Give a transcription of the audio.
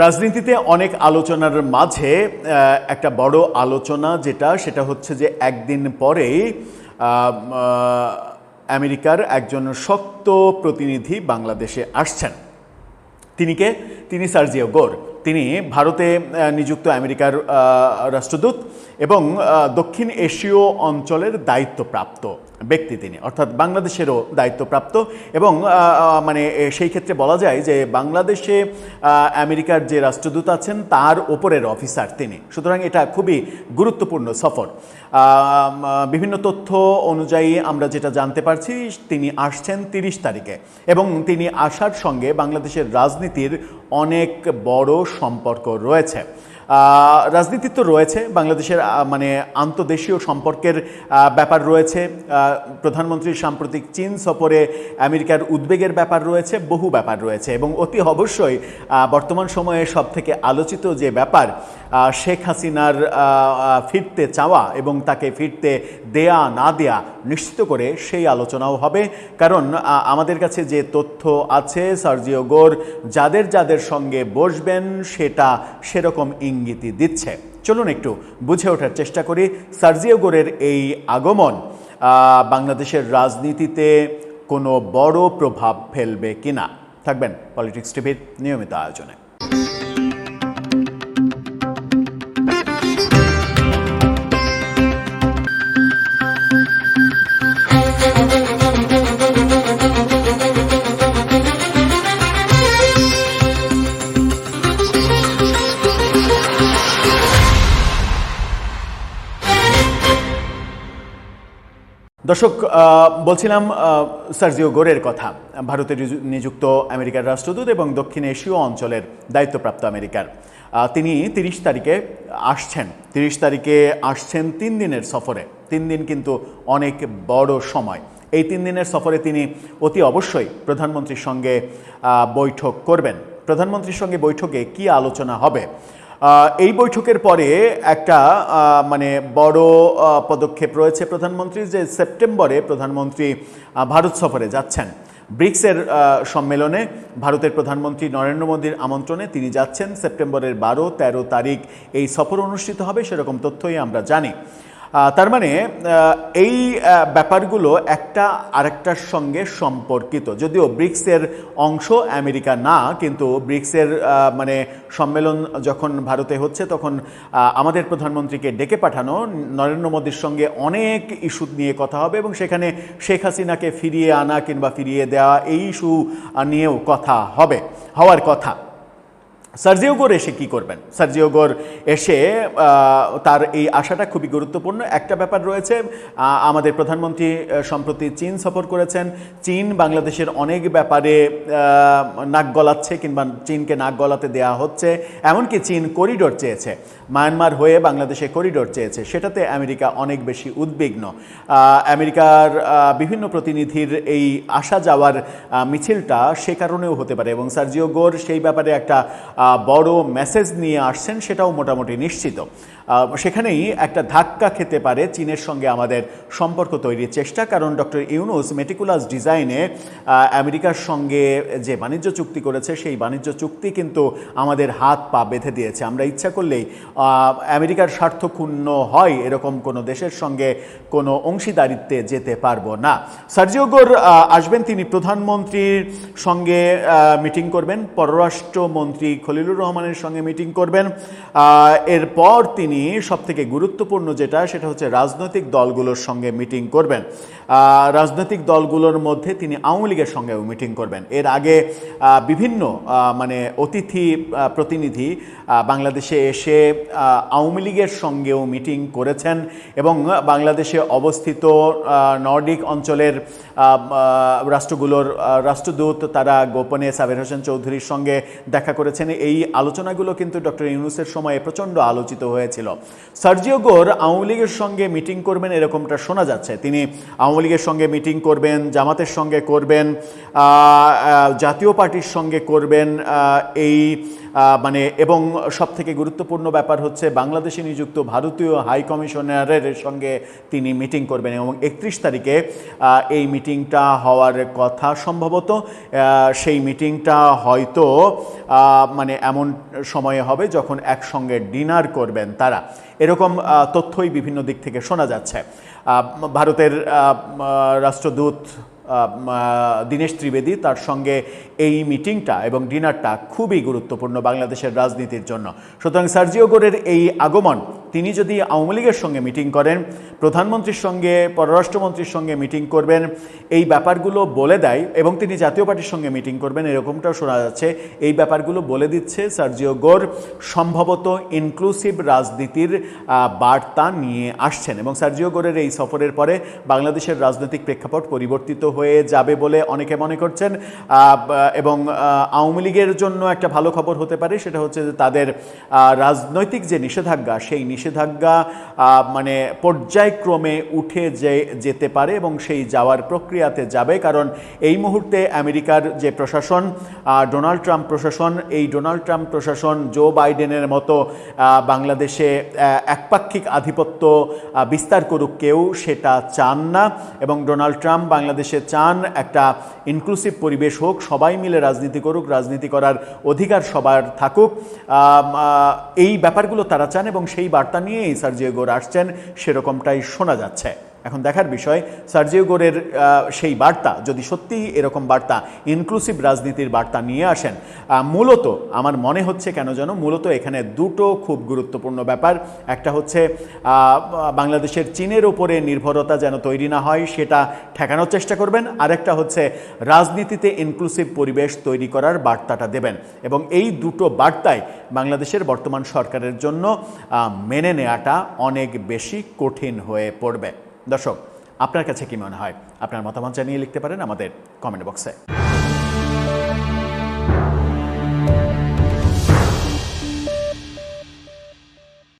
রাজনীতিতে অনেক আলোচনার মাঝে একটা বড় আলোচনা সেটা হচ্ছে যে একদিন পরেই আমেরিকার একজন শক্ত প্রতিনিধি বাংলাদেশে আসছেন। তিনি সার্জিও গোর। তিনি ভারতে নিযুক্ত আমেরিকার রাষ্ট্রদূত এবং দক্ষিণ এশীয় অঞ্চলের দায়িত্বপ্রাপ্ত ব্যক্তি তিনি, অর্থাৎ বাংলাদেশেরও দায়িত্বপ্রাপ্ত। এবং সেই ক্ষেত্রে বলা যায় যে বাংলাদেশে আমেরিকার যে রাষ্ট্রদূত আছেন তার ওপরের অফিসার তিনি। সুতরাং এটা খুবই গুরুত্বপূর্ণ সফর। বিভিন্ন তথ্য অনুযায়ী আমরা যেটা জানতে পারছি, তিনি আসছেন 30 তারিখে এবং তিনি আসার সঙ্গে বাংলাদেশের রাজনীতির অনেক বড় সম্পর্ক রয়েছে। রাজনীতি তো রয়েছে, বাংলাদেশের আন্তদেশীয় সম্পর্কের ব্যাপার রয়েছে, প্রধানমন্ত্রীর সাম্প্রতিক চীন সফরে আমেরিকার উদ্বেগের ব্যাপার রয়েছে, বহু ব্যাপার রয়েছে। এবং অতি অবশ্যই বর্তমান সময়ে সবথেকে আলোচিত যে ব্যাপার, শেখ হাসিনার ফিরতে চাওয়া এবং তাকে ফিরতে দেয়া না দেয়া নিশ্চিত করে সেই আলোচনাও হবে। কারণ আমাদের কাছে যে তথ্য আছে, সার্জিও গোর যাদের সঙ্গে বসবেন সেটা সেরকম ইঙ্গিতই দিচ্ছে। চলুন একটু বুঝে ওঠার চেষ্টা করি সার্জিও গোরের এই আগমন বাংলাদেশের রাজনীতিতে কোনো বড় প্রভাব ফেলবে কিনা। থাকবেন পলিটিক্স টিভির নিয়মিত আয়োজনে। দর্শক, বলছিলাম সার্জিও গোরের কথা, ভারতে নিযুক্ত আমেরিকার রাষ্ট্রদূত এবং দক্ষিণ এশীয় অঞ্চলের দায়িত্বপ্রাপ্ত আমেরিকার। তিনি 30 তারিখে আসছেন। 30 তারিখে আসছেন 3 দিনের সফরে। 3 দিন কিন্তু অনেক বড় সময়। এই 3 দিনের সফরে তিনি অতি অবশ্যই প্রধানমন্ত্রীর সঙ্গে বৈঠক করবেন। প্রধানমন্ত্রীর সঙ্গে বৈঠকে কি আলোচনা হবে? এই বৈঠকের পরে একটা বড় পদক্ষেপ রয়েছে প্রধানমন্ত্রীর, যে সেপ্টেম্বরে প্রধানমন্ত্রী ভারত সফরে যাচ্ছেন। ব্রিক্সের সম্মেলনে ভারতের প্রধানমন্ত্রী নরেন্দ্র মোদীর আমন্ত্রণে তিনি যাচ্ছেন। সেপ্টেম্বরের 12-13 তারিখ এই সফর অনুষ্ঠিত হবে, সেরকম তথ্যই আমরা জানি। তার মানে এই ব্যাপারগুলো একটা আরেকটার সঙ্গে সম্পর্কিত। যদিও ব্রিক্সের অংশ আমেরিকা না, কিন্তু ব্রিক্সের সম্মেলন যখন ভারতে হচ্ছে তখন আমাদের প্রধানমন্ত্রীকে ডেকে পাঠানো, নরেন্দ্র মোদীর সঙ্গে অনেক ইস্যু নিয়ে কথা হবে এবং সেখানে শেখ হাসিনাকে ফিরিয়ে আনা কিংবা ফিরিয়ে দেওয়া এই ইস্যু নিয়েও কথা হওয়ার কথা। সার্জিও গোর এসে কী করবেন? সার্জিও গোর এসে তার এই আশাটা খুবই গুরুত্বপূর্ণ। একটা ব্যাপার রয়েছে, আমাদের প্রধানমন্ত্রী সম্প্রতি চীন সফর করেছেন। চীন বাংলাদেশের অনেক ব্যাপারে নাক গলাচ্ছে কিংবা চীনকে নাক গলাতে দেওয়া হচ্ছে। এমনকি চীন করিডোর চেয়েছে, মায়ানমার হয়ে বাংলাদেশে করিডোর চেয়েছে, সেটাতে আমেরিকা অনেক বেশি উদ্বিগ্ন। আমেরিকার বিভিন্ন প্রতিনিধির এই আসা যাওয়ার মিছিলটা সে কারণেও হতে পারে এবং সার্জিও গোর সেই ব্যাপারে একটা বড় মেসেজ নিয়ে আসছেন, সেটাও মোটামুটি নিশ্চিত। সেখানেই একটা ধাক্কা খেতে পারে চীনের সঙ্গে আমাদের সম্পর্ক তৈরির চেষ্টা। কারণ ডক্টর ইউনুস মেটিকুলাস ডিজাইনে আমেরিকার সঙ্গে যে বাণিজ্য চুক্তি করেছে, সেই বাণিজ্য চুক্তি কিন্তু আমাদের হাত পা বেঁধে দিয়েছে। আমরা ইচ্ছা করলেই আমেরিকার স্বার্থ ক্ষুণ্ণ হয় এরকম কোনো দেশের সঙ্গে কোনো অংশীদারিত্বে যেতে পারবো না। সার্জিও গোর আসবেন, তিনি প্রধানমন্ত্রীর সঙ্গে মিটিং করবেন, পররাষ্ট্রমন্ত্রী খলিলুর রহমানের সঙ্গে মিটিং করবেন। এরপর তিনি সবথেকে গুরুত্বপূর্ণ সেটা হচ্ছে রাজনৈতিক দলগুলোর সঙ্গে মিটিং করবেন। রাজনৈতিক দলগুলোর মধ্যে তিনি আওয়ামী লীগের সঙ্গেও মিটিং করবেন। এর আগে বিভিন্ন অতিথি প্রতিনিধি বাংলাদেশে এসে আওয়ামী লীগের সঙ্গেও মিটিং করেছেন এবং বাংলাদেশে অবস্থিত নর্ডিক অঞ্চলের রাষ্ট্রগুলোর রাষ্ট্রদূত তারা গোপনে সাবের হোসেন চৌধুরীর সঙ্গে দেখা করেছেন। এই আলোচনাগুলো কিন্তু ডক্টর ইউনুসের সময়ে প্রচণ্ড আলোচিত হয়েছিল। সার্জিও গোর আওয়ামী লীগের সঙ্গে মিটিং করবেন এরকমটা শোনা যাচ্ছে। তিনি আওয়ামী লীগের সঙ্গে মিটিং করবেন, জামাতের সঙ্গে করবেন, জাতীয় পার্টির সঙ্গে করবেন। এই এবং সবথেকে গুরুত্বপূর্ণ ব্যাপার হচ্ছে বাংলাদেশে নিযুক্ত ভারতীয় হাই কমিশনারের সঙ্গে তিনি মিটিং করবেন এবং 31 তারিখে এই মিটিংটা হওয়ার কথা। সম্ভবত সেই মিটিংটা হয়তো মানে এমন সময়ে হবে যখন একসঙ্গে ডিনার করবেন তারা, এরকম তথ্যই বিভিন্ন দিক থেকে শোনা যাচ্ছে। ভারতের রাষ্ট্রদূত দীনেশ ত্রিবেদী, তার সঙ্গে এই মিটিংটা এবং ডিনারটা খুবই গুরুত্বপূর্ণ বাংলাদেশের রাজনীতির জন্য। সুতরাং সার্জিও গোরের এই আগমন, তিনি যদি আওয়ামী লীগের সঙ্গে মিটিং করেন, প্রধানমন্ত্রীর সঙ্গে, পররাষ্ট্রমন্ত্রীর সঙ্গে মিটিং করবেন, এই ব্যাপারগুলো বলে দেয়, এবং তিনি জাতীয় পার্টির সঙ্গে মিটিং করবেন এরকমটাও শোনা যাচ্ছে। এই ব্যাপারগুলো বলে দিচ্ছে সার্জিও গোর সম্ভবত ইনক্লুসিভ রাজনীতির বার্তা নিয়ে আসছেন, এবং সার্জিও গোরের এই সফরের পরে বাংলাদেশের রাজনৈতিক প্রেক্ষাপট পরিবর্তিত হয়ে যাবে বলে অনেকে মনে করছেন। এবং আওয়ামী লীগের জন্য একটা ভালো খবর হতে পারে, সেটা হচ্ছে যে তাদের রাজনৈতিক যে নিষেধাজ্ঞা, সেই নিষেধাজ্ঞা মানে পর্যায়ক্রমে উঠে যেতে পারে এবং সেই যাওয়ার প্রক্রিয়াতে যাবে। কারণ এই মুহূর্তে আমেরিকার যে প্রশাসন, ডোনাল্ড ট্রাম্প প্রশাসন, এই ডোনাল্ড ট্রাম্প প্রশাসন জো বাইডেনের মতো বাংলাদেশে একপাক্ষিক আধিপত্য বিস্তার করুক কেউ, সেটা চান না। এবং ডোনাল্ড ট্রাম্প বাংলাদেশে চান একটা ইনক্লুসিভ পরিবেশ হোক, সবাই মিলে রাজনীতি করুক, রাজনীতি করার অধিকার সবার থাকুক, এই ব্যাপারগুলো তারা চান, এবং সেই বার্তা নিয়েই সার্জিও গোর আসছেন, সেরকমটাই শোনা যাচ্ছে। এখন দেখার বিষয় সার্জিও গোরের সেই বার্তা যদি সত্যিই এরকম বার্তা, ইনক্লুসিভ রাজনীতির বার্তা নিয়ে আসেন, মূলত আমার মনে হচ্ছে কেন যেন মূলত এখানে দুটো খুব গুরুত্বপূর্ণ ব্যাপার। একটা হচ্ছে বাংলাদেশের চীনের ওপরে নির্ভরতা যেন তৈরি না হয়, সেটা ঠেকানোর চেষ্টা করবেন। আরেকটা হচ্ছে রাজনীতিতে ইনক্লুসিভ পরিবেশ তৈরি করার বার্তাটা দেবেন, এবং এই দুটো বার্তায় বাংলাদেশের বর্তমান সরকারের জন্য মেনে নেওয়াটা অনেক বেশি কঠিন হয়ে পড়বে। দর্শক, আপনার কাছে কি মনে হয়? আপনার মতামত জানিয়ে লিখতে পারেন আমাদের কমেন্ট বক্সে।